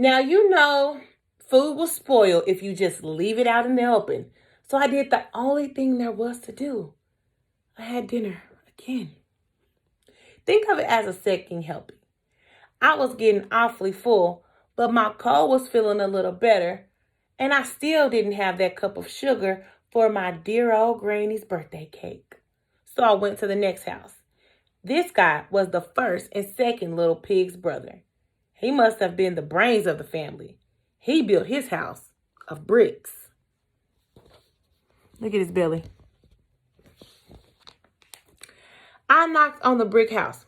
Now, you know, food will spoil if you just leave it out in the open. So I did the only thing there was to do. I had dinner again. Think of it as a second helping. I was getting awfully full, but my cold was feeling a little better, and I still didn't have that cup of sugar for my dear old granny's birthday cake. So I went to the next house. This guy was the first and second little pig's brother. He must have been the brains of the family. He built his house of bricks. Look at his belly. I knocked on the brick house.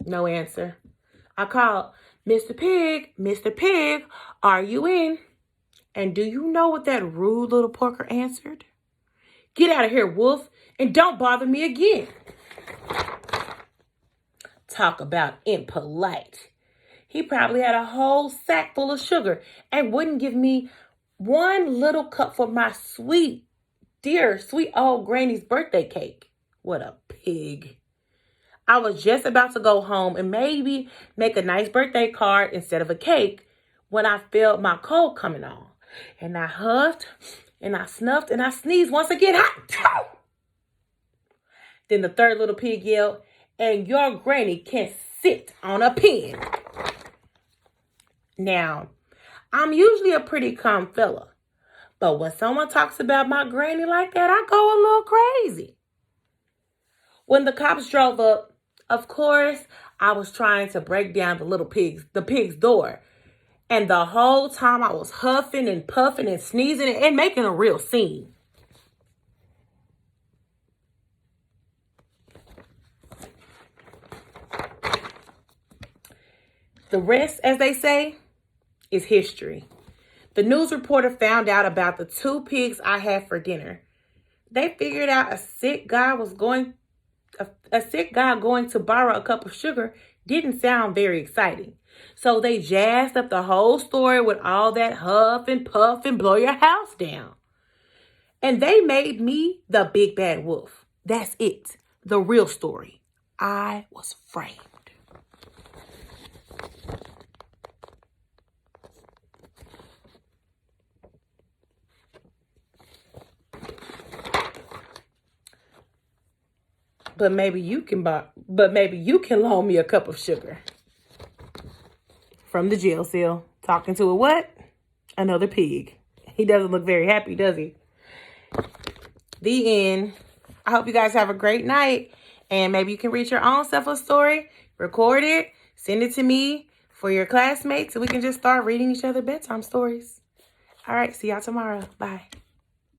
No answer. I called, Mr. Pig, are you in? And do you know what that rude little porker answered? Get out of here, wolf, and don't bother me again. Talk about impolite. He probably had a whole sack full of sugar and wouldn't give me one little cup for my dear, sweet old granny's birthday cake. What a pig. I was just about to go home and maybe make a nice birthday card instead of a cake when I felt my cold coming on. And I huffed and I snuffed and I sneezed once again. Then the third little pig yelled, and your granny can sit on a pin. Now, I'm usually a pretty calm fella, but when someone talks about my granny like that, I go a little crazy. When the cops drove up, of course, I was trying to break down the pig's door. And the whole time I was huffing and puffing and sneezing and making a real scene. The rest, as they say, is history. The news reporter found out about the 2 pigs I had for dinner. They figured out a sick guy going to borrow a cup of sugar didn't sound very exciting. So they jazzed up the whole story with all that huff and puff and blow your house down. And they made me the big bad wolf. That's it. The real story. I was framed. But maybe you can loan me a cup of sugar. From the jail cell. Talking to a what? Another pig. He doesn't look very happy, does he? The end. I hope you guys have a great night. And maybe you can read your own self a story. Record it. Send it to me for your classmates. So we can just start reading each other bedtime stories. All right. See y'all tomorrow. Bye.